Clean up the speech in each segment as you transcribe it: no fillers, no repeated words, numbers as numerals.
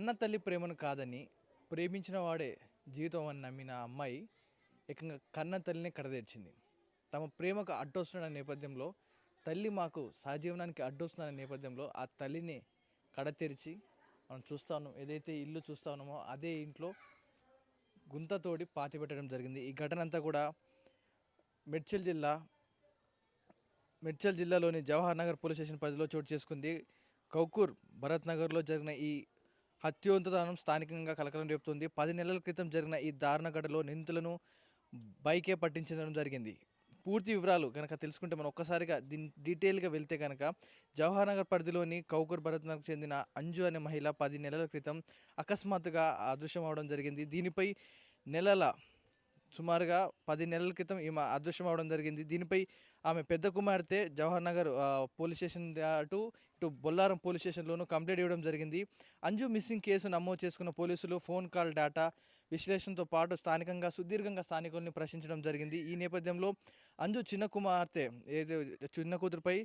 కన్న తల్లి ప్రేమను కాదని ప్రేమించిన వాడే జీవితం అని నమ్మిన అమ్మాయి ఏకంగా కన్న తల్లిని కడతీర్చింది. తమ ప్రేమకు అడ్డొస్తున్న నేపథ్యంలో తల్లి మాకు సహజీవనానికి అడ్డొస్తున్న నేపథ్యంలో ఆ తల్లిని కడతెరిచి మనం చూస్తా ఉన్నాం. ఏదైతే ఇల్లు చూస్తా ఉన్నామో అదే ఇంట్లో గుంతతోడి పాతిపెట్టడం జరిగింది. ఈ ఘటన అంతా కూడా మేడ్చల్ జిల్లా మేడ్చల్ జిల్లాలోని జవహర్ నగర్ పోలీస్ స్టేషన్ పరిధిలో చోటు చేసుకుంది. కౌకూర్ భరత్ నగర్లో జరిగిన ఈ హత్యోంతదానం స్థానికంగా కలకలం రేపుతుంది. 10 నెలల క్రితం జరిగిన ఈ దారుణ ఘటనలో నిందితులను బైకే పట్టించడం జరిగింది. పూర్తి వివరాలు కనుక తెలుసుకుంటే మనం ఒక్కసారిగా దీని డీటెయిల్గా వెళ్తే కనుక జవహర్ నగర్ పరిధిలోని కౌకూర్ భరత్ నగర్కు చెందిన అంజు అనే మహిళ 10 నెలల క్రితం అకస్మాత్తుగా అదృశ్యం అవడం జరిగింది. దీనిపై సుమారుగా 10 నెలల క్రితం ఈమె అదృశ్యం అవడం జరిగింది. దీనిపై ఆమె పెద్ద కుమార్తె జవహర్ నగర్ పోలీస్ స్టేషన్ ఇటు బొల్లారం పోలీస్ స్టేషన్లోనూ కంప్లైంట్ ఇవ్వడం జరిగింది. అంజు మిస్సింగ్ కేసు నమోదు చేసుకున్న పోలీసులు ఫోన్ కాల్ డేటా విశ్లేషణతో పాటు సుదీర్ఘంగా స్థానికుల్ని ప్రశ్నించడం జరిగింది. ఈ నేపథ్యంలో అంజు చిన్న కుమార్తె చిన్న కూతురుపై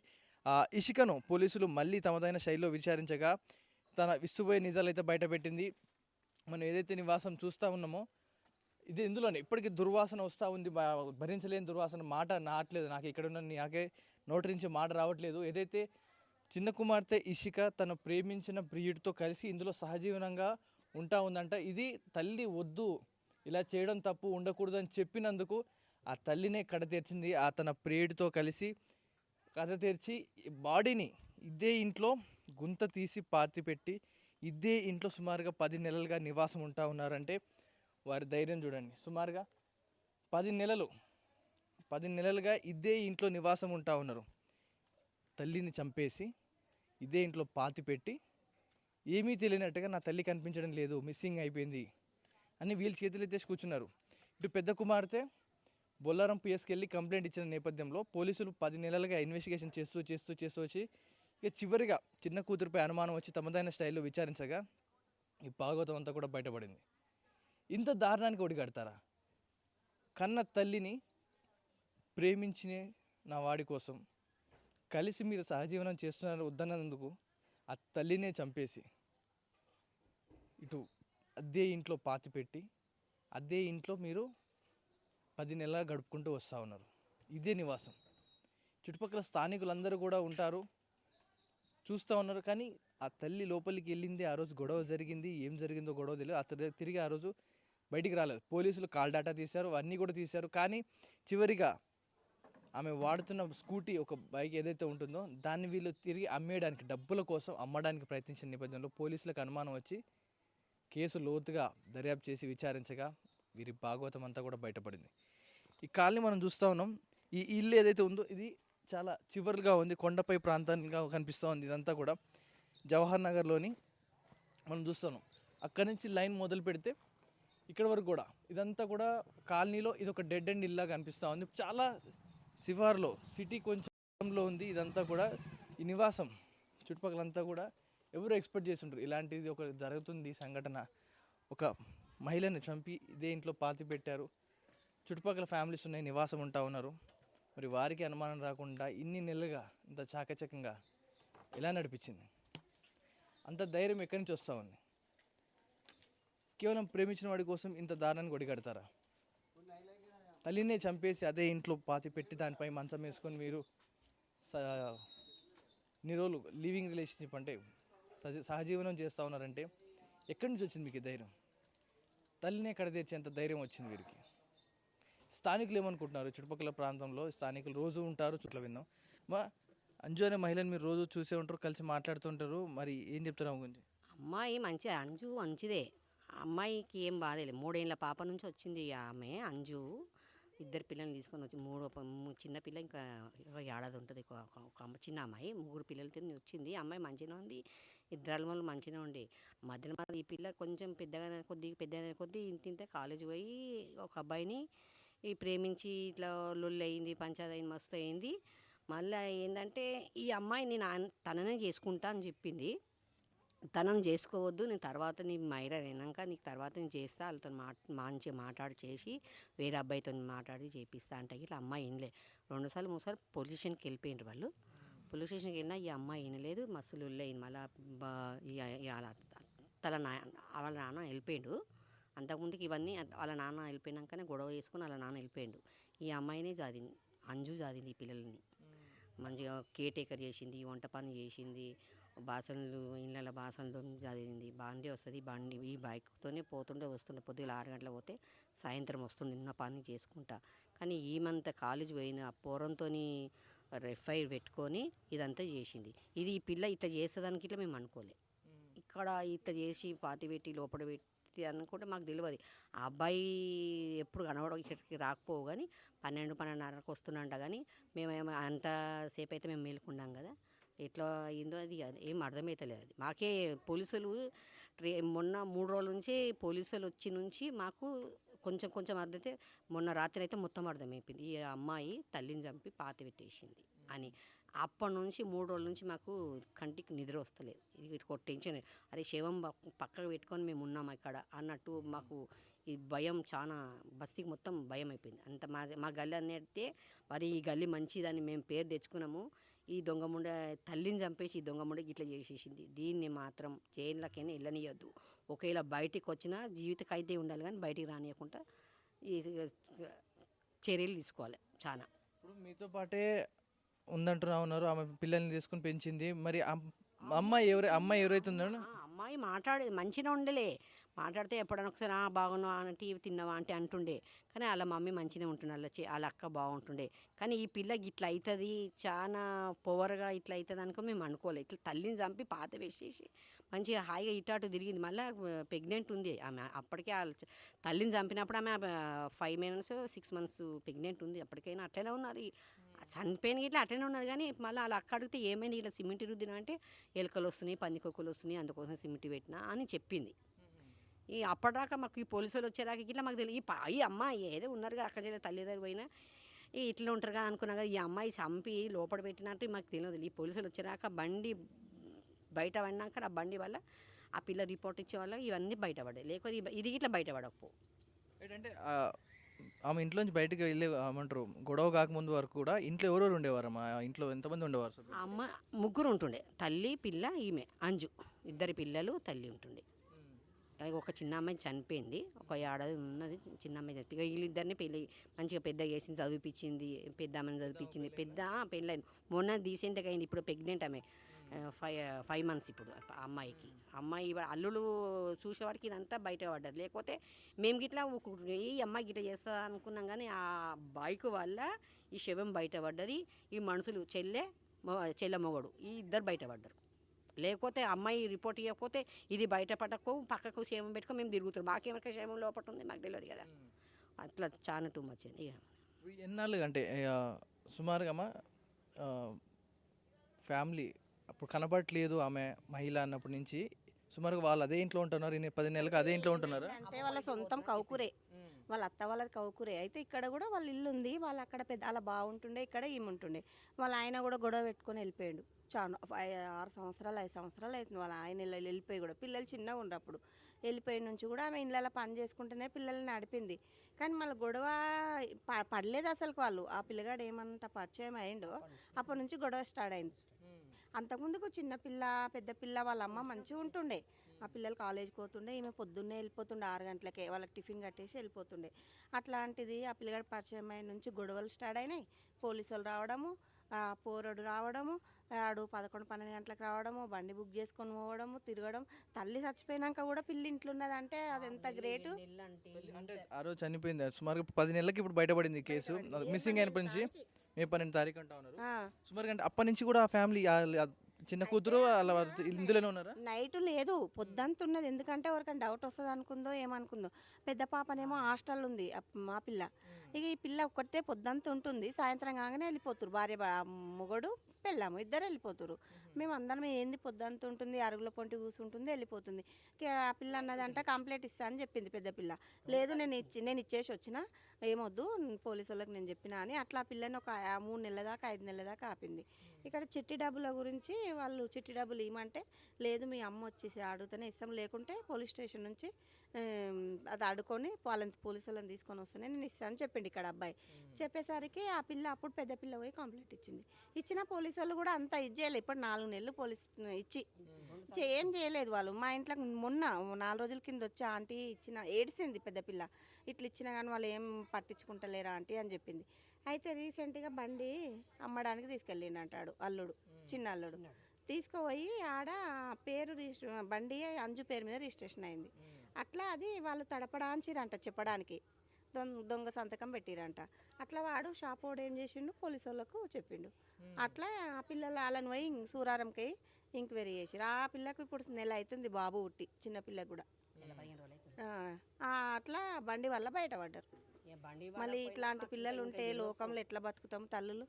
ఇషికను పోలీసులు మళ్ళీ తమదైన శైలిలో విచారించగా తన విస్తుపోయే నిజాలు అయితే బయటపెట్టింది. మనం ఏదైతే నివాసం చూస్తూ ఉన్నామో ఇది ఇందులోనే ఇప్పటికీ దుర్వాసన వస్తూ ఉంది. భరించలేని దుర్వాసన, మాట నాట్లేదు. నాకు ఇక్కడ ఉన్న నాకే నోటి నుంచి మాట రావట్లేదు. ఏదైతే చిన్న కుమార్తె ఇషిక తను ప్రేమించిన ప్రియుడితో కలిసి ఇందులో సహజీవనంగా ఉంటా ఉందంట. ఇది తల్లి వద్దు, ఇలా చేయడం తప్పు, ఉండకూడదు అని చెప్పినందుకు ఆ తల్లినే కడతీర్చింది. తన ప్రియుడితో కలిసి కడతీర్చి బాడీని ఇదే ఇంట్లో గుంత తీసి పాతిపెట్టి ఇదే ఇంట్లో సుమారుగా 10 నెలలుగా నివాసం ఉంటా ఉన్నారంటే వారి ధైర్యం చూడండి. సుమారుగా 10 నెలలుగా ఇదే ఇంట్లో నివాసం ఉంటా ఉన్నారు. తల్లిని చంపేసి ఇదే ఇంట్లో పాతిపెట్టి ఏమీ తెలియనట్టుగా నా తల్లి కనిపించడం లేదు, మిస్సింగ్ అయిపోయింది అని వీళ్ళు చేతులు ఎత్తేసి కూర్చున్నారు. ఇటు పెద్ద కుమార్తె బొల్లారం పిఎస్కి వెళ్ళి కంప్లైంట్ ఇచ్చిన నేపథ్యంలో పోలీసులు 10 నెలలుగా ఇన్వెస్టిగేషన్ చేస్తూ వచ్చి ఇక చివరిగా చిన్న కూతురుపై అనుమానం వచ్చి తమదైన స్టైల్లో విచారించగా ఈ భాగవతం అంతా కూడా బయటపడింది. ఇంత దారుణానికి ఒడిగడతారా? కన్న తల్లిని ప్రేమించిన నా వాడి కోసం కలిసి మీరు సహజీవనం చేస్తున్నారు వద్దన్నందుకు ఆ తల్లినే చంపేసి ఇటు అదే ఇంట్లో పాతిపెట్టి అదే ఇంట్లో మీరు 10 నెలలుగా గడుపుకుంటూ వస్తూ ఉన్నారు. ఇదే నివాసం. చుట్టుపక్కల స్థానికులందరూ కూడా ఉంటారు, చూస్తూ ఉన్నారు. కానీ ఆ తల్లి లోపలికి వెళ్ళింది, ఆ రోజు గొడవ జరిగింది, ఏం జరిగిందో గొడవ తెలియదు. తిరిగి ఆ రోజు బయటికి రాలేదు. పోలీసులు కాల్ డేటా తీశారు, అన్నీ కూడా తీశారు. కానీ చివరిగా ఆమె వాడుతున్న స్కూటీ, ఒక బైక్ ఏదైతే ఉంటుందో దాన్ని వీళ్ళు తిరిగి అమ్మేయడానికి, డబ్బుల కోసం అమ్మడానికి ప్రయత్నించిన నేపథ్యంలో పోలీసులకు అనుమానం వచ్చి కేసు లోతుగా దర్యాప్తు చేసి విచారించగా వీరి భాగవతం అంతా కూడా బయటపడింది. ఈ కాలనీ మనం చూస్తూ ఉన్నాం. ఈ ఇల్లు ఏదైతే ఉందో ఇది చాలా చివరిగా ఉంది, కొండపై ప్రాంతంగా కనిపిస్తూ ఉంది. ఇదంతా కూడా జవహర్ నగర్లోని మనం చూస్తున్నాం. అక్కడి నుంచి లైన్ మొదలు పెడితే ఇక్కడ వరకు కూడా ఇదంతా కూడా కాలనీలో ఇది ఒక డెడ్ ఎండ్ ఇల్లా కనిపిస్తూ ఉంది. చాలా శివార్లో సిటీ కొంచెంలో ఉంది ఇదంతా కూడా. ఈ నివాసం చుట్టుపక్కలంతా కూడా ఎవరు ఎక్స్పెక్ట్ చేస్తుంటారు ఇలాంటిది ఒక జరుగుతుంది సంఘటన. ఒక మహిళని చంపి ఇదే ఇంట్లో పాతి పెట్టారు. చుట్టుపక్కల ఫ్యామిలీస్ ఉన్నాయి, నివాసం ఉంటా ఉన్నారు. మరి వారికి అనుమానం రాకుండా ఇన్ని నెలలుగా ఇంత చాకచక్యంగా ఎలా నడిపించింది? అంత ధైర్యం ఎక్కడి నుంచి వస్తూ ఉంది? కేవలం ప్రేమించిన వాడి కోసం ఇంత దారుణాన్ని ఒడిగడతారా? తల్లినే చంపేసి అదే ఇంట్లో పాతి పెట్టి దానిపై మంచం వేసుకొని మీరు ఇన్ని రోజులు లివింగ్ రిలేషన్షిప్ అంటే సహజీవనం చేస్తూ ఉన్నారంటే ఎక్కడి నుంచి వచ్చింది మీకు ధైర్యం? తల్లినే కడతీర్చేంత ధైర్యం వచ్చింది వీరికి. స్థానికులు ఏమనుకుంటున్నారు? చుట్టుపక్కల ప్రాంతంలో స్థానికులు రోజు ఉంటారు, చుట్ల విన్నాం. మా అంజు అనే మహిళని మీరు రోజు చూసే ఉంటారు, కలిసి మాట్లాడుతుంటారు. మరి ఏం చెప్తారు ఆమె గురించి? అమ్మాయి మంచిగా, అంజు మంచిదే. అమ్మాయికి ఏం బాధలేదు. 3 ఏళ్ళ పాప నుంచి వచ్చింది ఆమె అంజు. 2 పిల్లల్ని తీసుకొని వచ్చి చిన్న పిల్ల ఇంకా 20 ఏడాది ఉంటుంది. ఒక చిన్న అమ్మాయి, 3 పిల్లలతో వచ్చింది. అమ్మాయి మంచిగా ఉంది, 2 అల్మలు మంచిగా ఉండి మధ్యలో ఈ పిల్ల కొంచెం పెద్ద కొద్దీ ఇంత కాలేజీ పోయి ఒక అబ్బాయిని ప్రేమించి ఇట్లా లొల్లి అయింది, పంచాయతీ అయింది, మస్తు అయింది. మళ్ళీ ఏంటంటే ఈ అమ్మాయి నేను తననే చేసుకుంటా అని చెప్పింది. తనని చేసుకోవద్దు, నేను తర్వాత నీ మైనర్ అయినాక నీకు తర్వాత నేను చేస్తా, వాళ్ళతో మంచిగా మాట్లాడి చేసి వేరే అబ్బాయితో మాట్లాడి చేపిస్తా అంటే ఇట్లా అమ్మాయి వినలే. 2 సార్లు 3 సార్లు పోలీస్ స్టేషన్కి వెళ్ళిపోయిండ్రు వాళ్ళు. పోలీస్ స్టేషన్కి వెళ్ళినా ఈ అమ్మాయి వినలేదు, మస్తు లొల్లి అయింది. మళ్ళీ వాళ్ళ నాన్న వెళ్ళిపోయాడు. అంతకుముందుకి ఇవన్నీ వాళ్ళ నాన్న వెళ్ళిపోయినాకనే గొడవ చేసుకొని వాళ్ళ నాన్న వెళ్ళిపోయాడు. ఈ అమ్మాయినే జాదింది, అంజు జాదింది ఈ పిల్లల్ని. మంచిగా కేర్ టేకర్ చేసింది, వంట పని చేసింది, బాసనలు ఇళ్ళ బాసనలతో చదివింది. బండి వస్తుంది, బండి ఈ బైక్తోనే పోతుండే వస్తుండే, పొద్దుగల 6 గంటలకు పోతే సాయంత్రం వస్తుండే నిన్న పని చేసుకుంటా. కానీ ఈమంత కాలేజ్ పోయిన ఆ పోరంతోని ఎఫ్ఐఆర్ పెట్టుకొని ఇదంతా చేసింది. ఇది ఈ పిల్ల ఇట్లా చేసేదానికి ఇట్లా మేము అనుకోలే. ఇక్కడ ఇట్లా చేసి పాతి పెట్టి లోపల పెట్టి అనుకుంటే మాకు తెలియదు. ఆ అబ్బాయి ఎప్పుడు కనబడ ఇక్కడికి రాకపోవు కానీ 12, 12:30కు వస్తున్నంట. కానీ మేమేమో అంతసేపు అయితే మేము మేలుకున్నాం కదా. ఎట్లా అయిందో అది ఏం అర్థమవుతలేదు. అది మాకే పోలీసులు మొన్న 3 రోజుల నుంచి పోలీసులు వచ్చి నుంచి మాకు కొంచెం కొంచెం అర్థమైతే, మొన్న రాత్రి అయితే మొత్తం అర్థమైపోయింది. ఈ అమ్మాయి తల్లిని చంపి పాతి పెట్టేసింది అని. అప్పటి నుంచి 3 రోజుల నుంచి మాకు కంటికి నిద్ర వస్తలేదు. ఇది ఒక టెన్షన్. అరే శవం పక్కకు పెట్టుకొని మేము ఉన్నాం ఇక్కడ అన్నట్టు మాకు ఈ భయం చాలా, బస్తీకి మొత్తం భయం అయిపోయింది. అంత మా గల్లి అన్నట్టే మరి ఈ గల్లి మంచిదని మేము పేరు తెచ్చుకున్నాము. ఈ దొంగముండ తల్లిని చంపేసి ఈ దొంగముండ ఇట్లా చేసేసింది. దీన్ని మాత్రం జైళ్ళకైనా వెళ్ళనియద్దు. ఒకవేళ బయటికి వచ్చినా జీవిత ఖైదీ ఉండాలి కానీ బయటికి రానియకుండా ఈ చర్యలు తీసుకోవాలి చాలా. ఇప్పుడు మీతో పాటే ఉందంటున్నా ఉన్నారు, ఆమె పిల్లల్ని తీసుకుని పెంచింది. మరి అమ్మాయి ఎవరైతే ఉందో అమ్మాయి మాట్లాడేది మంచిగా ఉండలే. మాట్లాడితే ఎప్పుడైనా ఒకసారి బాగున్నావా అంటే తిన్నావా అంటే అంటుండే. కానీ వాళ్ళ మమ్మీ మంచిగా ఉంటుండే, వాళ్ళ అక్క బాగుంటుండే. కానీ ఈ పిల్ల ఇట్లా అవుతుంది, చాలా పవర్గా ఇట్లా అవుతుంది అనుకో మేము అనుకోలేదు. ఇట్లా తల్లిని చంపి పాత వేసేసి మంచిగా హాయిగా ఇటాటు తిరిగింది. మళ్ళీ ప్రెగ్నెంట్ ఉంది ఆమె. అప్పటికే తల్లిని చంపినప్పుడు ఆమె 5 months 6 months ప్రెగ్నెంట్ ఉంది. అప్పటికైనా అట్లనే ఉన్నారు. చనిపోయిన ఇట్లా అట్లనే ఉన్నది. కానీ మళ్ళీ వాళ్ళ అక్క అడిగితే ఏమైంది ఇట్లా సిమెంట్ రుద్దినా అంటే ఎలుకలు వస్తున్నాయి, పందికొక్కులు వస్తున్నాయి, అందుకోసం సిమెంట్ పెట్టినా అని చెప్పింది. ఈ అప్పటిదాకా మాకు ఈ పోలీసులు వచ్చేదాకా ఇట్లా మాకు తెలియదు. ఈ అమ్మాయి ఏదో ఉన్నారుగా అక్క చెల్లె తల్లి దగ్గర పోయినా ఇట్లా ఉంటారుగా అనుకున్నా. కదా ఈ అమ్మాయి చంపి లోపల పెట్టినట్టు మాకు తెలియదు. ఈ పోలీసులు వచ్చేదాకా బండి బయట పడినాక ఆ బండి వల్ల ఆ పిల్ల రిపోర్ట్ ఇచ్చే వల్ల ఇవన్నీ బయటపడ్డాయి. లేకపోతే ఇది ఇట్లా బయటపడకపో. ఏంటంటే ఆమె ఇంట్లోంచి బయటకు వెళ్ళే ఏమంటారు గొడవ కాకముందు వరకు కూడా ఇంట్లో ఎవరెవరు ఉండేవారు? మా ఇంట్లో ఎంతమంది ఉండేవారు అసలు? అమ్మ ముగ్గురు ఉంటుండే, తల్లి పిల్ల ఈమె అంజు. 2 పిల్లలు తల్లి ఉంటుండే. ఒక చిన్న అమ్మాయి చనిపోయింది, ఒక ఏడాది ఉన్నది చిన్న అమ్మాయి చనిపోయి. వీళ్ళిద్దరిని పెళ్ళి మంచిగా పెద్ద చేసింది, చదివిపించింది, పెద్ద అమ్మని చదివిపించింది. పెద్ద పెళ్ళైంది మొన్న రీసెంట్గా అయింది. ఇప్పుడు ప్రెగ్నెంట్ ఆమె 5 months ఇప్పుడు అమ్మాయికి. అమ్మాయి అల్లుడు చూసేవాడికి ఇదంతా బయట పడ్డది. లేకపోతే మేము గిట్లా ఈ అమ్మాయి గిట్లా చేస్తా అనుకున్నాం. కానీ ఆ బైక్ వల్ల ఈ శవం బయటపడ్డది. ఈ మనుషులు చెల్లె మొగడు ఈ ఇద్దరు బయటపడ్డారు. లేకపోతే అమ్మాయి రిపోర్ట్ ఇవ్వకపోతే ఇది బయటపడకు పక్కకు శవం పెట్టుకో మేము తిరుగుతాం. మాకేమన్నా శవం లోపల ఉంది మాకు తెలియదు కదా. అట్లా చాలా టూ మచ్ అండి. ఇక ఎన్నాళ్ళు అంటే సుమారుగా ఫ్యామిలీ అప్పుడు కనబడట్లేదు ఆమె మహిళ అన్నప్పటి నుంచి సుమారుగా వాళ్ళు అదే ఇంట్లో ఉంటున్నారు. 10 నెలలకు అదే ఇంట్లో ఉంటున్నారు. అంటే వాళ్ళ సొంతం కౌకురే, వాళ్ళ అత్త వాళ్ళది కౌకురే. అయితే ఇక్కడ కూడా వాళ్ళ ఇల్లు ఉంది. వాళ్ళు అక్కడ పెద్ద అలా బాగుంటుండే, ఇక్కడ ఈముంటుండే. వాళ్ళ ఆయన కూడా గొడవ పెట్టుకొని వెళ్ళిపోయాడు. చాలా 6 సంవత్సరాలు 5 సంవత్సరాలు అవుతుంది వాళ్ళ ఆయన వెళ్ళిపోయి. కూడా పిల్లలు చిన్నగా ఉన్నప్పుడు వెళ్ళిపోయిన నుంచి కూడా ఆమె ఇళ్ళలో పని చేసుకుంటేనే పిల్లల్ని నడిపింది. కానీ మళ్ళీ గొడవ పడలేదు అసలు. వాళ్ళు ఆ పిల్లగాడు ఏమంత పరిచయం అయిండో అప్పటి నుంచి గొడవ స్టార్ట్ అయింది. అంతకుముందుకు చిన్న పిల్ల పెద్ద పిల్ల వాళ్ళ అమ్మ మంచిగా ఉంటుండే. ఆ పిల్లలు కాలేజీకి పోతుండే, ఈమె పొద్దున్నే వెళ్ళిపోతుండే 6 గంటలకే. వాళ్ళకి టిఫిన్ కట్టేసి వెళ్ళిపోతుండే. అట్లాంటిది ఆ పిల్లగాడు పరిచయం అయిన నుంచి గొడవలు స్టార్ట్ అయినాయి. పోలీసులు రావడము, పోరడు రావడము, ఆడు 11, 12 గంటలకు రావడము, బండి బుక్ చేసుకొని పోవడము, తిరగడం. తల్లి చచ్చిపోయినాక కూడా పిల్లి ఇంట్లో ఉన్నదంటే అది ఎంత గ్రేటు. అంటే ఆ రోజు చనిపోయింది సుమారుగా 10 నెలలకి ఇప్పుడు బయటపడింది కేసు. మిస్సింగ్ అయినప్పటి నుంచి మే 12 తారీఖు అంటా ఉన్నారు. సుమారుగా అంటే అప్పటి నుంచి కూడా ఆ ఫ్యామిలీ చిన్న కూతురు అలా ఇందులోనే ఉన్నారా? నైట్ లేదు, పొద్దంత ఉన్నది. ఎందుకంటే ఎవరికైనా డౌట్ వస్తుంది అనుకుందో ఏమనుకుందో. పెద్ద పాపనేమో హాస్టల్ ఉంది మా పిల్ల. ఇక ఈ పిల్ల ఒక్కటే పొద్దంత ఉంటుంది, సాయంత్రం కాగానే వెళ్ళిపోతురు. భార్య మొగడు పెళ్ళాము ఇద్దరు వెళ్ళిపోతురు. మేము అందరం ఏంది పొద్దంత ఉంటుంది, అరుగుల పొంటి కూర్చుంటుంది, వెళ్ళిపోతుంది. ఆ పిల్ల అన్నదంట కంప్లైంట్ ఇస్తా అని చెప్పింది పెద్ద పిల్ల. లేదు నేను ఇచ్చేసి వచ్చిన, ఏమొద్దు పోలీసు వాళ్ళకి నేను చెప్పిన అని అట్లా పిల్లని ఒక 3 నెలల దాకా 5 నెలల దాకా ఆపింది. ఇక్కడ చిట్టి డబ్బుల గురించి వాళ్ళు చిట్టి డబ్బులు ఇవ్వమంటే లేదు మీ అమ్మ వచ్చేసి అడుగుతూనే ఇస్తాం, లేకుంటే పోలీస్ స్టేషన్ నుంచి అది అడుకొని వాళ్ళని పోలీసు వాళ్ళని తీసుకొని వస్తేనే నేను ఇస్తాను అని చెప్పిండు ఇక్కడ అబ్బాయి. చెప్పేసరికి ఆ పిల్ల అప్పుడు పెద్ద పిల్ల పోయి కంప్లైంట్ ఇచ్చింది. ఇచ్చిన పోలీసు వాళ్ళు కూడా అంత ఇది చేయలేదు. ఇప్పుడు 4 నెలలు పోలీసు ఇచ్చి ఏం చేయలేదు వాళ్ళు. మా ఇంట్లో మొన్న 4 రోజుల కింద వచ్చి ఆంటీ ఇచ్చిన ఏడిసింది పెద్ద పిల్ల, ఇట్లా ఇచ్చినా కానీ వాళ్ళు ఏం పట్టించుకుంటలేరా ఆంటీ అని చెప్పింది. అయితే రీసెంట్గా బండి అమ్మడానికి తీసుకెళ్ళిండు అంటాడు అల్లుడు, చిన్న అల్లుడు. తీసుకుపోయి ఆడ పేరు బండి అంజు పేరు మీద రిజిస్ట్రేషన్ అయింది. అట్లా అది వాళ్ళు తడపడాంచిరంట చెప్పడానికి, దొంగ సంతకం పెట్టిరంట. అట్లా వాడు షాప్ వాడు ఏం చేసిండు పోలీసు వాళ్ళకు చెప్పిండు. అట్లా ఆ పిల్లలు వాళ్ళని పోయి సూరారంకి ఎంక్వైరీ చేసిరు. ఆ పిల్లకు ఇప్పుడు నెల అవుతుంది బాబు పుట్టి, చిన్న పిల్లకు కూడా. అట్లా బండి వల్ల బయటపడ్డారు. మళ్ళీ ఇట్లాంటి పిల్లలు ఉంటే లోకంలో ఎట్లా బతుకుతాం తల్లులు?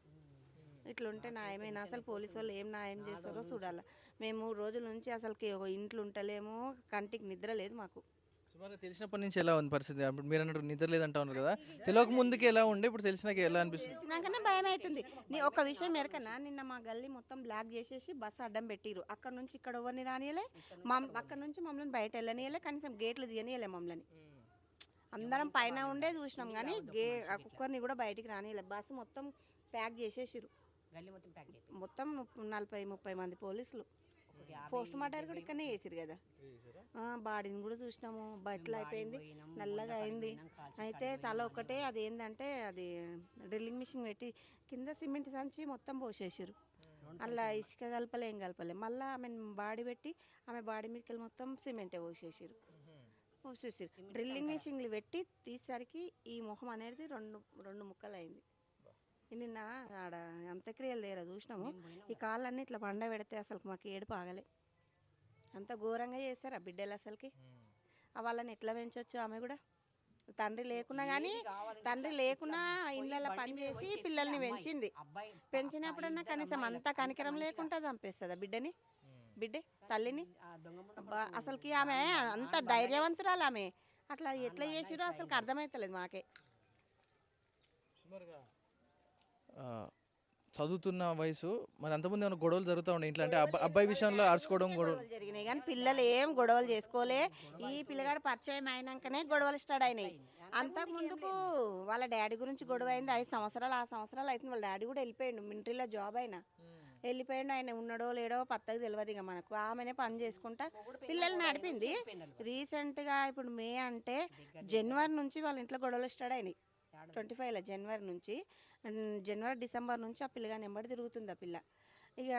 ఇట్లుంటే న్యాయమేనా? అసలు పోలీసు వాళ్ళు ఏం న్యాయం చేస్తారో చూడాలి. మేము 3 రోజుల నుంచి అసలుకి ఇంట్లో ఉంటలేము, కంటికి నిద్ర లేదు మాకు. సుమారుగా తెలిసినప్పటి నుంచి ఎలా ఉంది పరిస్థితి? అప్పుడు మీరు అన్నట్టు నిద్ర లేదంటా ఉన్నారు కదా, తెలియక ముందుకి ఎలా ఉండే, ఇప్పుడు తెలిసినాక ఎలా అనిపిస్తుంది? తెలిసినాకనే భయం అవుతుంది. ఒక విషయం ఎరకనా, నిన్న మా గల్లీ మొత్తం బ్లాక్ చేసేసి బస్సు అడ్డం పెట్టిరు. అక్కడ నుంచి ఇక్కడ ఎవరిని రానియలే, అక్కడ నుంచి మమ్మల్ని బయట వెళ్ళనియలే, కనీసం గేట్లు తీయనియలే మమ్మల్ని. అందరం పైన ఉండే చూసినాం కానీ ఒక్కరిని కూడా బయటికి రానియలే. బస్సు మొత్తం ప్యాక్ చేసేసిరు. మొత్తం 40-30 మంది పోలీసులు. పోస్ట్ మార్టం కూడా ఇక్కడనే చేసిరు కదా. బాడీని కూడా చూసినాము, బట్టలు అయిపోయింది, నల్లగా అయింది. అయితే తల ఒకటే అది ఏంటంటే అది డ్రిల్లింగ్ మిషన్ పెట్టి కింద సిమెంట్ సంచి మొత్తం పోసేసారు. అలా ఇసుక కలపలే ఏం కలపలే. మళ్ళీ ఆమె బాడీ పెట్టి ఆమె బాడీ మీదకి మొత్తం సిమెంటే పోసేసారు. డ్రిల్లింగ్ మిషన్లు పెట్టి తీసేసరికి ఈ మొహం అనేది రెండు ముక్కలు అయింది. నిన్న ఆడ అంత్యక్రియలు దగ్గర చూసినాము. ఈ కాళ్ళన్నీ ఇట్లా పండ పెడితే అసలు మాకు ఏడుపు ఆగలే. అంత ఘోరంగా చేస్తారు ఆ బిడ్డలు అసలుకి. వాళ్ళని ఎట్లా పెంచవచ్చు? ఆమె కూడా తండ్రి లేకున్నా కానీ, తండ్రి లేకున్నా ఇళ్ళల్లో పని చేసి పిల్లల్ని పెంచింది. పెంచినప్పుడన్నా కనీసం అంత కనికరం లేకుండా చంపేస్తుంది ఆ బిడ్డే తల్లిని. అసలుకి ఆమె అంత ధైర్యవంతురాలు ఆమె. అట్లా ఎట్లా చేసిరో అసలు అర్థమవుతలేదు మాకే. చదువుతున్న వయసు మరి అంతకుముందు ఏమైనా గొడవలు జరుగుతూ ఉండే ఇంట్లో? అంటే అబ్బాయి విషయంలో అరుచుకోవడం గొడవలు జరిగినాయి కానీ పిల్లలు ఏం గొడవలు చేసుకోలే. ఈ పిల్లగాడు పరిచయం అయినాకనే గొడవలు స్టార్ట్ అయినాయి. అంతకు ముందుకు వాళ్ళ డాడీ గురించి గొడవ అయింది. 5 సంవత్సరాలు 6 సంవత్సరాలు అవుతుంది. వాళ్ళ డాడీ కూడా వెళ్ళిపోయాడు, మిలిటరీలో జాబ్ అయినా వెళ్ళిపోయాడు. ఆయన ఉన్నాడో లేడో పత్తకు తెలియదు ఇక మనకు. ఆమెనే పని చేసుకుంటా పిల్లల్ని నడిపింది. రీసెంట్గా ఇప్పుడు మే అంటే జనవరి నుంచి వాళ్ళ ఇంట్లో గొడవలు స్టార్ట్ అయినాయి. 25 జనవరి డిసెంబర్ నుంచి ఆ పిల్లగా నెంబడి తిరుగుతుంది. ఆ పిల్ల ఇక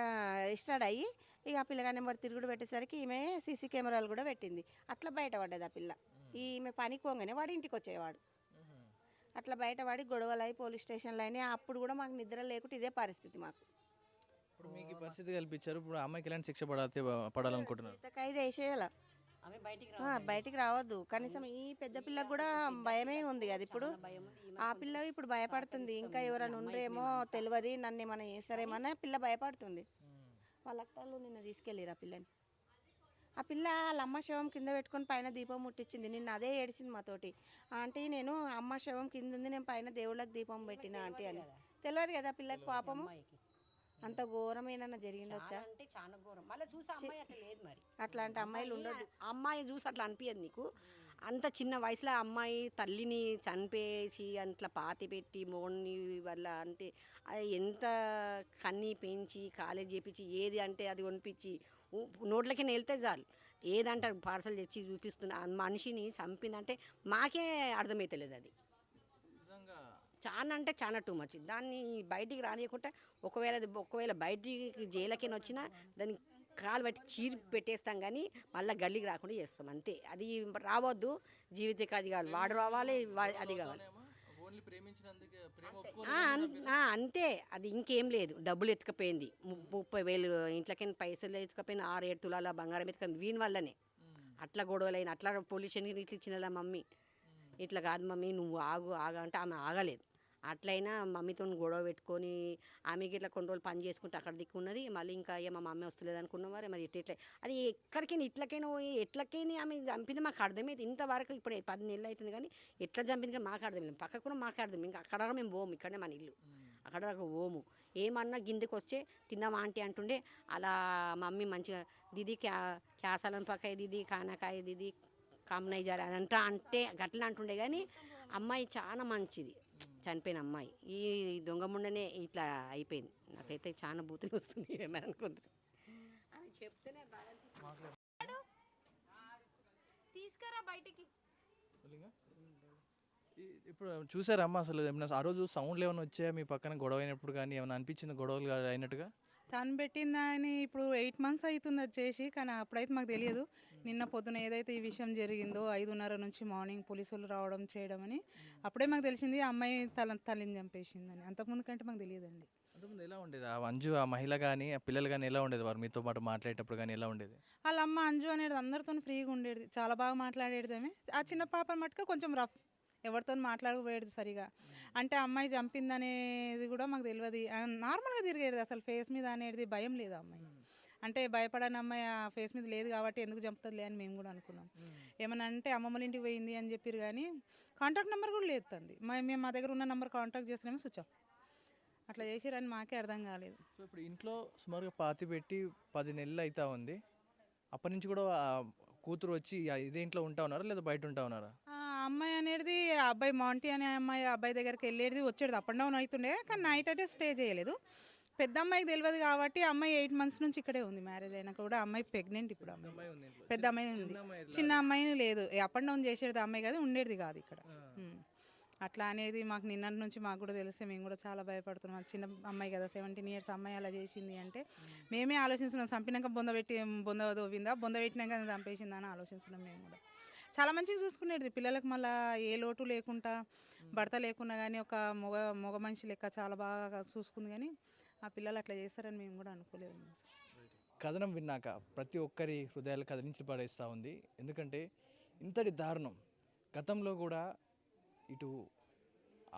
స్టార్ట్ అయ్యి ఇక ఆ పిల్లగా నెంబడి తిరుగుడు పెట్టేసరికి ఈమె సీసీ కెమెరాలు కూడా పెట్టింది. అట్లా బయటపడ్డది ఆ పిల్ల. ఈమె పనికి పోగానే వాడు ఇంటికి వచ్చేవాడు. అట్లా బయటపడి గొడవలు అయి పోలీస్ స్టేషన్లో అయినాయి. అప్పుడు కూడా మాకు నిద్ర లేకుంటే ఇదే పరిస్థితి మాకు. ఇప్పుడు మీకు పరిస్థితి కల్పించారు. ఇప్పుడు అమ్మాయికి ఎలాంటి శిక్ష పడాలనుకుంటున్నారు? ఖైదు వేసేయాల, బయటికి రావద్దు. కనీసం ఈ పెద్ద పిల్లకు కూడా భయమే ఉంది కదా ఇప్పుడు. ఆ పిల్ల ఇప్పుడు భయపడుతుంది. ఇంకా ఎవరైనా ఉండరేమో తెలియదు, నన్ను ఏమైనా చేస్తారేమో పిల్ల భయపడుతుంది. వాళ్ళ అక్కలు నిన్న తీసుకెళ్ళిరు ఆ పిల్లని. ఆ పిల్ల వాళ్ళ అమ్మ శవం కింద పెట్టుకొని పైన దీపం ముట్టించింది. నిన్న అదే ఏడిసింది మాతోటి. ఆంటీ నేను అమ్మ శవం కింద ఉంది, నేను పైన దేవుళ్ళకి దీపం పెట్టిన ఆంటీ అని. తెలియదు కదా పిల్లకి పాపము. అంత ఘోరమైన జరిగిండొచ్చా? అంటే చాలా ఘోరం. మళ్ళీ చూసి అమ్మాయి అట్లా లేదు. మరి అట్లాంటి అమ్మాయిలు ఉండదు. అమ్మాయి చూసి అట్లా అనిపించదు నీకు? అంత చిన్న వయసులో అమ్మాయి తల్లిని చనిపేసి అట్లా పాతి పెట్టి మోన్ని వల్ల అంటే అది ఎంత కన్నీ పెంచి కాలేజ్ చేపించి ఏది అంటే అది కొనిపించి నోట్లకి వెళ్తే చాలు ఏదంటే పార్సల్ తెచ్చి చూపిస్తున్న మనిషిని చంపిందంటే మాకే అర్థమవుతలేదు. అది చాలా అంటే చాలా టూ మచ్. దాన్ని బయటికి రానియకుండా ఒకవేళ బయటికి జైలకైనా వచ్చినా దాన్ని కాలు బట్టి చీరి పెట్టేస్తాం కానీ మళ్ళీ గల్లీకి రాకుండా చేస్తాం అంతే. అది రావద్దు జీవితకి. అది కాదు వాడు రావాలి, అది కావాలి అంతే. అది ఇంకేం లేదు. డబ్బులు ఎత్తుకపోయింది 30,000 ఇంట్లోకైనా పైసలు ఎత్తుకపోయిన 6-7 తులాల బంగారం ఎత్తుకపోయింది వీని వల్లనే. అట్లా గొడవలైన అట్లా పొల్యూషన్కి ఇట్లా ఇచ్చిన మమ్మీ ఇట్లా కాదు మమ్మీ నువ్వు ఆగా అంటే ఆమె ఆగలేదు. అట్లయినా మమ్మీతో గొడవ పెట్టుకొని ఆమెకి ఇట్లా కొన్ని రోజులు పని చేసుకుంటే అక్కడ దిక్కున్నది. మళ్ళీ ఇంకా అయ్యా మా మమ్మీ వస్తలేదు అనుకున్నాం. మరి ఎట్లా అది ఎక్కడికైనా ఇట్లకైనా పోయి ఎట్లకైనా ఆమె చంపింది మాకు అర్థమైంది. ఇంతవరకు ఇప్పుడు 10 నెలలు అవుతుంది కానీ ఎట్లా చంపింది కానీ మాకు అర్థమైంది. పక్కకున్న మాకు అర్థం. ఇంకా అక్కడ మేము పోము, ఇక్కడనే మన ఇల్లు. అక్కడ దాకా ఓము ఏమన్నా గిందెకి వస్తే తిన్నావా ఆంటీ అంటుండే. అలా మమ్మీ మంచిగా దీది క్యాసాలను పక్కాయి దీది కానకాయ దీది కామనై జారా అని అంటే గట్ల అంటుండే. కానీ అమ్మాయి చాలా మంచిది, చనిపోయిన అమ్మాయి. ఈ దొంగ ముండనే ఇట్లా అయిపోయింది. నాకైతే చాలా బూతులు వస్తున్నాయి ఏమని అనుకుంటారు అని చెప్తేనే బాగా అనిపిస్తుంది. తీసుకురా బయటికి. ఇప్పుడు చూసారా అమ్మ అసలు ఏమన్నా ఆ రోజు సౌండ్లు ఏమైనా వచ్చాయా మీ పక్కన గొడవ అయినప్పుడు కానీ ఏమైనా అనిపించింది గొడవలు అయినట్టుగా? తను పెట్టిందని ఇప్పుడు 8 మంత్స్ అవుతుంది అది చేసి, కానీ అప్పుడైతే మాకు తెలియదు. నిన్న పొద్దున ఏదైతే ఈ విషయం జరిగిందో 5:30 నుంచి మార్నింగ్ పోలీసులు రావడం చేయడం అని అప్పుడే మాకు తెలిసింది ఆ అమ్మాయి తల్లిని చంపేసిందని. అంతకుముందు కంటే మాకు తెలియదండి. అంతకుముందు ఎలా ఉండేది ఆ అంజు, ఆ మహిళ కానీ ఆ పిల్లలు కానీ ఎలా ఉండేది? వారు మీతో పాటు మాట్లాడేటప్పుడు కానీ ఎలా ఉండేది? వాళ్ళ అమ్మ అంజు అనేది అందరితో ఫ్రీగా ఉండేది, చాలా బాగా మాట్లాడేది ఆమె. ఆ చిన్న పాప మటుకు కొంచెం రఫ్, ఎవరితో మాట్లాడకపోయేది సరిగా. అంటే అమ్మాయి చంపిందనేది కూడా మాకు తెలియదు. నార్మల్గా తిరిగేది, అసలు ఫేస్ మీద అనేది భయం లేదు ఆ అమ్మాయి. అంటే భయపడని అమ్మాయి ఆ ఫేస్ మీద లేదు కాబట్టి ఎందుకు చంపుతుందిలే అని మేము కూడా అనుకున్నాం. ఏమన్నా అంటే అమ్మమ్మల ఇంటికి పోయింది అని చెప్పారు, కానీ కాంటాక్ట్ నెంబర్ కూడా లేదు తంది. మేము మా దగ్గర ఉన్న నెంబర్ కాంటాక్ట్ చేసినామో స్విచ్ ఆఫ్. అట్లా చేసిరని మాకే అర్థం కాలేదు. సో ఇప్పుడు ఇంట్లో సుమారుగా పాతి పెట్టి 10 నెలలు అవుతా ఉంది. అప్పటి నుంచి కూడా ఆ కూతురు వచ్చి ఇదే ఇంట్లో ఉంటా ఉన్నారా లేదా బయట ఉంటా ఉన్నారా? ఆ అమ్మాయి అనేది ఆ అబ్బాయి మాంటీ అనే అమ్మాయి అబ్బాయి దగ్గరికి వెళ్ళేది వచ్చేది, అప్ అండ్ డౌన్ అవుతుండే, కానీ నైట్ అయితే స్టే చేయలేదు. పెద్ద అమ్మాయికి తెలియదు కాబట్టి అమ్మాయి 8 మంత్స్ నుంచి ఇక్కడే ఉంది. మ్యారేజ్ అయినాక కూడా అమ్మాయి ప్రెగ్నెంట్. ఇప్పుడు అమ్మాయి అమ్మాయి ఉంది ఇంట్లో. పెద్ద అమ్మాయి ఉంది, చిన్న అమ్మాయి చిన్న అమ్మాయిని లేదు. అప్ అండ్ డౌన్ చేసేది అమ్మాయి కాదు, ఉండేది కాదు ఇక్కడ. అట్లా అనేది మాకు నిన్నటి నుంచి మాకు కూడా తెలిస్తే మేము కూడా చాలా భయపడుతున్నాం. చిన్న అమ్మాయి కదా, 17 ఇయర్స్ అమ్మాయి అలా చేసింది అంటే మేమే ఆలోచిస్తున్నాం. చంపినాక బొంద దోవిందా, బొంద పెట్టినాక చంపేసిందా అని ఆలోచిస్తున్నాం మేము కూడా. చాలా మంచిగా చూసుకునేది పిల్లలకు, మళ్ళీ ఏ లోటు లేకుండా, భర్త లేకున్నా కానీ ఒక మగ మనిషి లెక్క చాలా బాగా చూసుకుంది. కానీ ఆ పిల్లలు అట్లా చేస్తారని మేము కూడా అనుకోలేదు. కథనం విన్నాక ప్రతి ఒక్కరి హృదయాలు కదిలించి పడేస్తూ ఉంది. ఎందుకంటే ఇంతటి దారుణం గతంలో కూడా ఇటు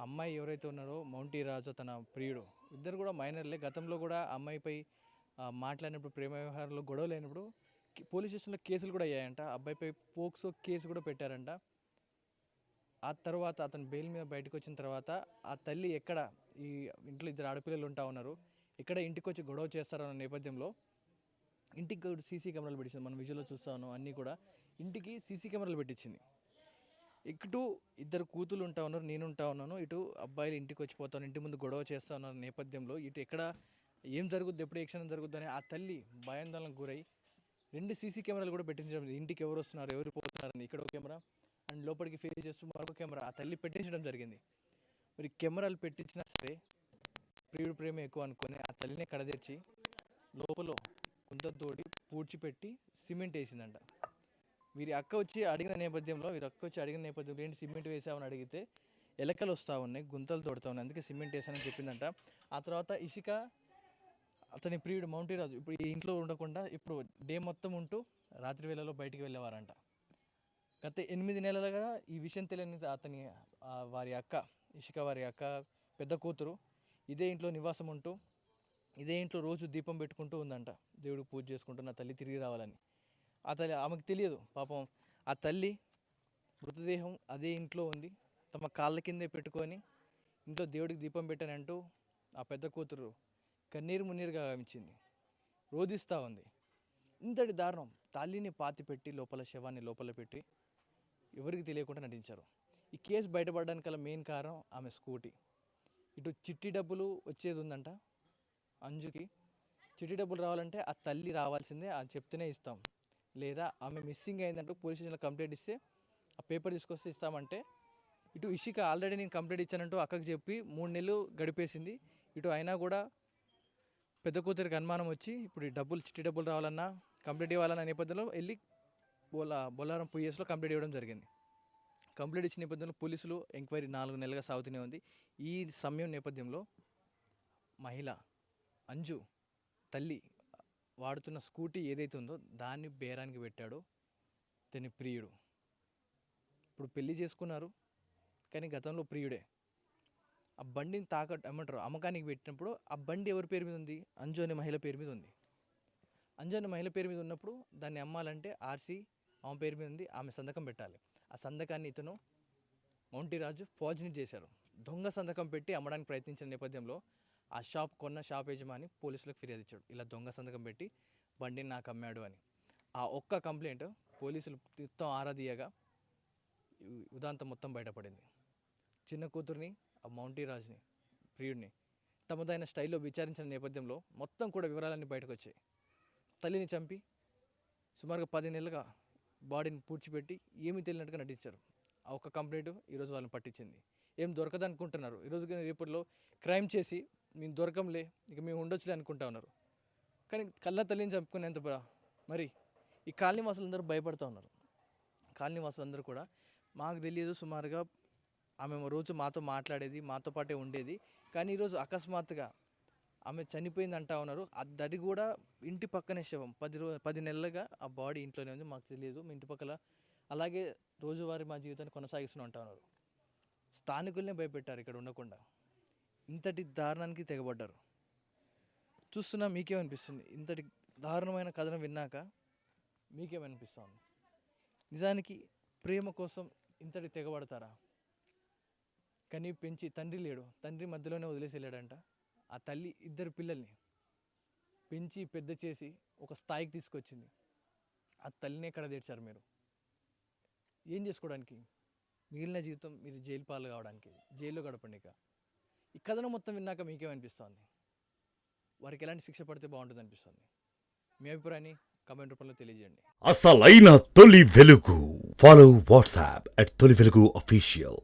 అమ్మాయి ఎవరైతే ఉన్నారో మౌంటీ రాజు తన ప్రియుడు ఇద్దరు కూడా మైనర్లే. గతంలో కూడా అమ్మాయిపై మాట్లాడినప్పుడు ప్రేమ వ్యవహారంలో గొడవలు అయినప్పుడు పోలీస్ స్టేషన్లో కేసులు కూడా అయ్యాయంట. అబ్బాయిపై పోక్సో కేసు కూడా పెట్టారంట. ఆ తర్వాత అతను బెయిల్ మీద బయటకు వచ్చిన తర్వాత ఆ తల్లి ఎక్కడ, ఈ ఇంట్లో ఇద్దరు ఆడపిల్లలు ఉంటా ఉన్నారు, ఎక్కడ ఇంటికి వచ్చి గొడవ చేస్తారన్న నేపథ్యంలో ఇంటికి కూడా సీసీ కెమెరాలు పెట్టించింది. మనం విజువల్లో చూస్తా ఉన్నాం. అన్నీ కూడా ఇంటికి సీసీ కెమెరాలు పెట్టించింది. ఇటు ఇద్దరు కూతులు ఉంటా ఉన్నారు, నేను ఉంటా ఉన్నాను, ఇటు అబ్బాయిలు ఇంటికి వచ్చిపోతాను, ఇంటి ముందు గొడవ చేస్తా ఉన్నారు నేపథ్యంలో ఇటు ఎక్కడ ఏం జరుగుద్ది, ఎప్పుడు ఏ క్షణం జరుగుద్ది అని ఆ తల్లి భయాందోళనకు గురై 2 సీసీ కెమెరాలు కూడా పెట్టించడం. ఇంటికి ఎవరు వస్తున్నారు, ఎవరు పోతున్నారని ఇక్కడ ఒక కెమెరా, అండ్ లోపలికి ఫేస్ చేస్తూ మరొక కెమెరా ఆ తల్లి పెట్టించడం జరిగింది. మరి కెమెరాలు పెట్టించినా సరే ప్రియుడు ప్రేమ ఎక్కువ అనుకొని ఆ తల్లిని కడదెర్చి లోపల గుంతతోటి పూడ్చిపెట్టి సిమెంట్ వేసిందంట. వీరి అక్క వచ్చి అడిగిన నేపథ్యంలో ఏంటి సిమెంట్ వేసామని అడిగితే ఎలకలు వస్తూ ఉన్నాయి, గుంతలు తోడుతూ ఉన్నాయి, అందుకే సిమెంట్ వేసానని చెప్పిందంట. ఆ తర్వాత ఇషిక అతని ప్రియుడు మౌంటీ రాజు ఇప్పుడు ఈ ఇంట్లో ఉండకుండా ఇప్పుడు డే మొత్తం ఉంటూ రాత్రి వేళలో బయటికి వెళ్ళేవారంట. గత 8 నెలలుగా ఈ విషయం తెలియని అతని వారి అక్క ఇషిక వారి అక్క పెద్ద కూతురు ఇదే ఇంట్లో నివాసం ఉంటూ ఇదే ఇంట్లో రోజు దీపం పెట్టుకుంటూ ఉందంట, దేవుడికి పూజ చేసుకుంటూ నా తల్లి తిరిగి రావాలని. ఆ తల్లి ఆమెకు తెలియదు పాపం, ఆ తల్లి మృతదేహం అదే ఇంట్లో ఉంది, తమ కాళ్ళ కిందే పెట్టుకొని ఇంట్లో దేవుడికి దీపం పెట్టానంటూ ఆ పెద్ద కూతురు కన్నీరు మున్నీరుగా గావించింది, రోధిస్తూ ఉంది. ఇంతటి దారుణం. తల్లిని పాతి పెట్టి లోపల శవాన్ని లోపల పెట్టి ఎవరికి తెలియకుండా నటించారు. ఈ కేసు బయటపడడానికి గల మెయిన్ కారణం ఆమె స్కూటీ. ఇటు చిట్టి డబ్బులు వచ్చేది ఉందంట అంజుకి. చిట్టి డబ్బులు రావాలంటే ఆ తల్లి రావాల్సిందే, అది చెప్తేనే ఇస్తాం, లేదా ఆమె మిస్సింగ్ అయిందంటూ పోలీస్ స్టేషన్లో కంప్లైంట్ ఇస్తే ఆ పేపర్ తీసుకొస్తే ఇస్తామంటే ఇటు ఇషిక ఆల్రెడీ నేను కంప్లైంట్ ఇచ్చానంటూ అక్కకి చెప్పి 3 నెలలు గడిపేసింది. ఇటు అయినా కూడా పెద్ద కూతురికి అనుమానం వచ్చి ఇప్పుడు ఈ డబ్బులు చిట్టి డబ్బులు రావాలన్నా కంప్లైంట్ ఇవ్వాలన్న నేపథ్యంలో వెళ్ళి బొల్లారం పిఎస్లో కంప్లైంట్ ఇవ్వడం జరిగింది. కంప్లైంట్ ఇచ్చిన నేపథ్యంలో పోలీసులు ఎంక్వైరీ 4 నెలలుగా సాగుతూనే ఉంది. ఈ సమయం నేపథ్యంలో మహిళ అంజు తల్లి వాడుతున్న స్కూటీ ఏదైతే ఉందో దాన్ని బేరానికి పెట్టాడో తన ప్రియుడు. ఇప్పుడు పెళ్లి చేసుకున్నారు కానీ గతంలో ప్రియుడే. ఆ బండిని ఏమంటారు అమ్మకానికి పెట్టినప్పుడు ఆ బండి ఎవరి పేరు మీద ఉంది? అంజు అనే మహిళ పేరు మీద ఉంది. అంజు అనే మహిళ పేరు మీద ఉన్నప్పుడు దాన్ని అమ్మాలంటే ఆర్సీ ఆమె పేరు మీద ఉంది, ఆమె సంతకం పెట్టాలి. ఆ సంతకాన్ని ఇతను మౌంటీ రాజు ఫార్జరీ చేశారు. దొంగ సంతకం పెట్టి అమ్మడానికి ప్రయత్నించిన నేపథ్యంలో ఆ కొన్న షాప్ యజమాని పోలీసులకు ఫిర్యాదు ఇచ్చాడు, ఇలా దొంగ సంతకం పెట్టి బండిని నాకు అమ్మాడు అని. ఆ ఒక్క కంప్లైంట్ పోలీసులు మొత్తం ఆరాధీయగా ఉదాంతం మొత్తం బయటపడింది. చిన్న కూతుర్ని, ఆ మౌంటీ రాజ్ని, ప్రియుడిని తమదైన స్టైల్లో విచారించిన నేపథ్యంలో మొత్తం కూడా వివరాలన్నీ బయటకు వచ్చాయి. తల్లిని చంపి సుమారుగా 10 నెలలుగా బాడీని పూడ్చిపెట్టి ఏమీ తెలియనట్టుగా నటించారు. ఆ ఒక్క కంప్లైంట్ ఈరోజు వాళ్ళని పట్టించింది. ఏం దొరకదనుకుంటున్నారు, ఈరోజు కానీ రేపట్లో క్రైమ్ చేసి మేము దొరకంలే, ఇక మేము ఉండొచ్చులే అనుకుంటా ఉన్నారు. కానీ కళ్ళ తల్లిని చంపుకునేంత మరి ఈ కాలనీ వాసులందరూ భయపడుతూ ఉన్నారు. కాలనీ వాసులందరూ కూడా మాకు తెలియదు, సుమారుగా ఆమె రోజు మాతో మాట్లాడేది, మాతో పాటే ఉండేది, కానీ ఈరోజు అకస్మాత్తుగా ఆమె చనిపోయింది అంటా ఉన్నారు. అది కూడా ఇంటి పక్కనే శవం, 10 నెలలుగా ఆ బాడీ ఇంట్లోనే ఉంది, మాకు తెలియదు, మీ ఇంటి పక్కల అలాగే రోజువారీ మా జీవితాన్ని కొనసాగిస్తూనే అంటా ఉన్నారు. స్థానికులనే భయపెట్టారు ఇక్కడ ఉండకుండా, ఇంతటి దారుణానికి తెగబడ్డారు. చూస్తున్నా మీకేమనిపిస్తుంది? ఇంతటి దారుణమైన కథనం విన్నాక మీకేమనిపిస్తుంది? నిజానికి ప్రేమ కోసం ఇంతటి తెగబడతారా? కానీ పెంచి తండ్రి లేడు, తండ్రి మధ్యలోనే వదిలేసి వెళ్ళాడంట. ఆ తల్లి 2 పిల్లల్ని పెంచి పెద్ద చేసి ఒక స్థాయికి తీసుకొచ్చింది. ఆ తల్లిని ఎక్కడ తెచ్చారు మీరు? ఏం చేసుకోవడానికి? మిగిలిన జీవితం మీరు జైలు పాలు కావడానికి, జైల్లో గడపండి. ఈ కథనం మొత్తం విన్నాక మీకేమనిపిస్తుంది? వారికి ఎలాంటి శిక్ష పడితే బాగుంటుంది అనిపిస్తుంది? మీ అభిప్రాయాన్ని కామెంట్ రూపంలో తెలియజేయండి. అసలైన తొలి వెలుగు. ఫాలో వాట్సాప్ @తొలి వెలుగు official.